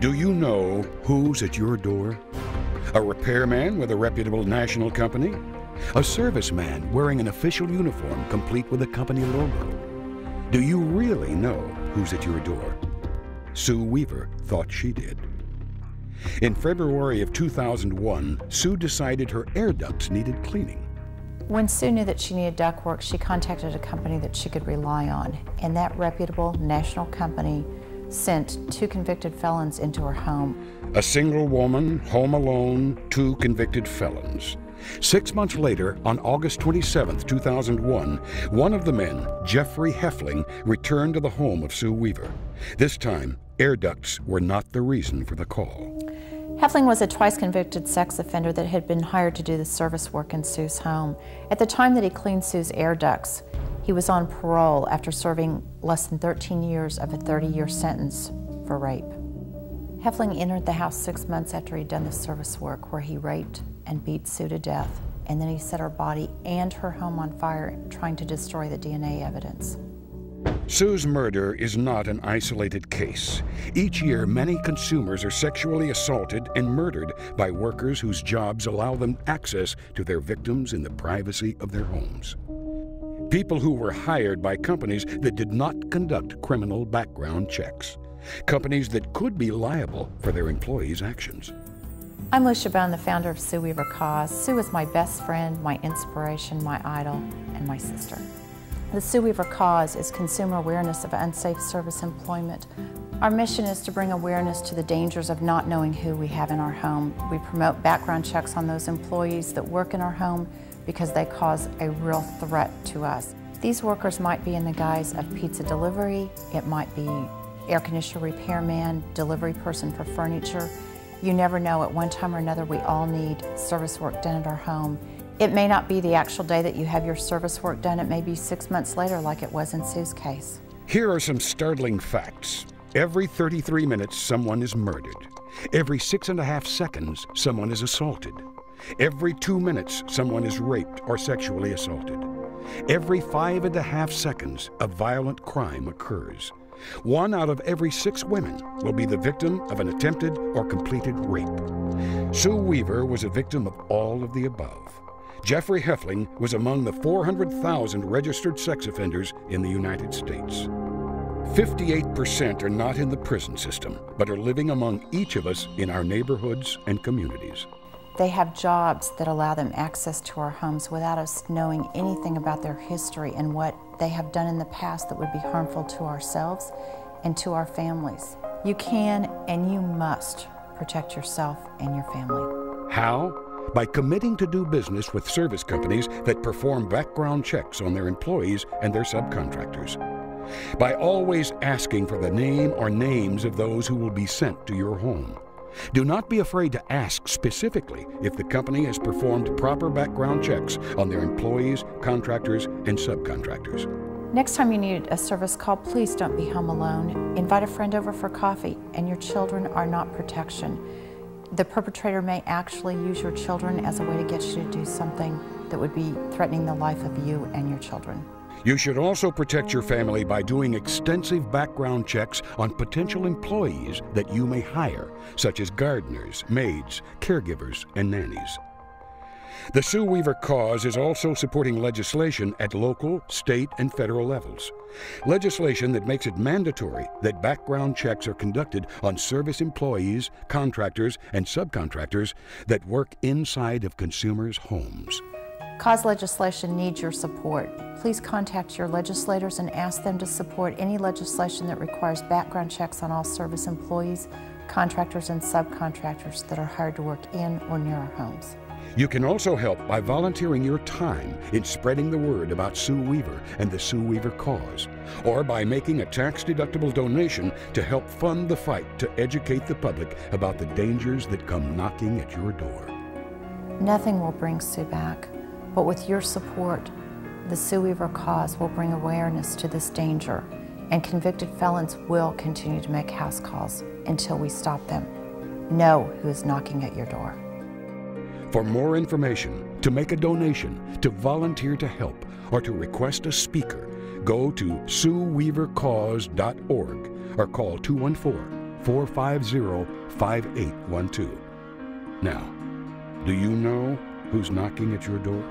Do you know who's at your door? A repairman with a reputable national company? A serviceman wearing an official uniform complete with a company logo? Do you really know who's at your door? Sue Weaver thought she did. In February of 2001, Sue decided her air ducts needed cleaning. When Sue knew that she needed ductwork, she contacted a company that she could rely on, and that reputable national company sent 2 convicted felons into her home. A single woman, home alone, 2 convicted felons. 6 months later, on August 27, 2001, one of the men, Jeffrey Heffling, returned to the home of Sue Weaver. This time, air ducts were not the reason for the call. Heffling was a twice convicted sex offender that had been hired to do the service work in Sue's home. At the time that he cleaned Sue's air ducts, he was on parole after serving less than 13 years of a 30-year sentence for rape. Heffling entered the house 6 months after he'd done the service work, where he raped and beat Sue to death, and then he set her body and her home on fire, trying to destroy the DNA evidence. Sue's murder is not an isolated case. Each year, many consumers are sexually assaulted and murdered by workers whose jobs allow them access to their victims in the privacy of their homes. People who were hired by companies that did not conduct criminal background checks. Companies that could be liable for their employees' actions. I'm Lucia Bone, the founder of Sue Weaver Cause. Sue is my best friend, my inspiration, my idol, and my sister. The Sue Weaver Cause is consumer awareness of unsafe service employment. Our mission is to bring awareness to the dangers of not knowing who we have in our home. We promote background checks on those employees that work in our home because they cause a real threat to us. These workers might be in the guise of pizza delivery, it might be air conditioner repairman, delivery person for furniture. You never know, at one time or another we all need service work done at our home. It may not be the actual day that you have your service work done, it may be 6 months later like it was in Sue's case. Here are some startling facts. Every 33 minutes someone is murdered. Every 6.5 seconds someone is assaulted. Every 2 minutes someone is raped or sexually assaulted. Every 5.5 seconds a violent crime occurs. 1 out of every 6 women will be the victim of an attempted or completed rape. Sue Weaver was a victim of all of the above. Jeffrey Heffling was among the 400,000 registered sex offenders in the United States. 58% are not in the prison system, but are living among each of us in our neighborhoods and communities. They have jobs that allow them access to our homes without us knowing anything about their history and what they have done in the past that would be harmful to ourselves and to our families. You can and you must protect yourself and your family. How? By committing to do business with service companies that perform background checks on their employees and their subcontractors. By always asking for the name or names of those who will be sent to your home. Do not be afraid to ask specifically if the company has performed proper background checks on their employees, contractors, and subcontractors. Next time you need a service call, please don't be home alone. Invite a friend over for coffee, and your children are not protection. The perpetrator may actually use your children as a way to get you to do something that would be threatening the life of you and your children. You should also protect your family by doing extensive background checks on potential employees that you may hire, such as gardeners, maids, caregivers, and nannies. The Sue Weaver Cause is also supporting legislation at local, state, and federal levels. Legislation that makes it mandatory that background checks are conducted on service employees, contractors, and subcontractors that work inside of consumers' homes. Cause legislation needs your support. Please contact your legislators and ask them to support any legislation that requires background checks on all service employees, contractors, and subcontractors that are hired to work in or near our homes. You can also help by volunteering your time in spreading the word about Sue Weaver and the Sue Weaver Cause, or by making a tax-deductible donation to help fund the fight to educate the public about the dangers that come knocking at your door. Nothing will bring Sue back, but with your support, the Sue Weaver Cause will bring awareness to this danger, and convicted felons will continue to make house calls until we stop them. Know who is knocking at your door. For more information, to make a donation, to volunteer to help, or to request a speaker, go to SueWeaverCause.org or call 214 450-5812. Now, do you know who's knocking at your door?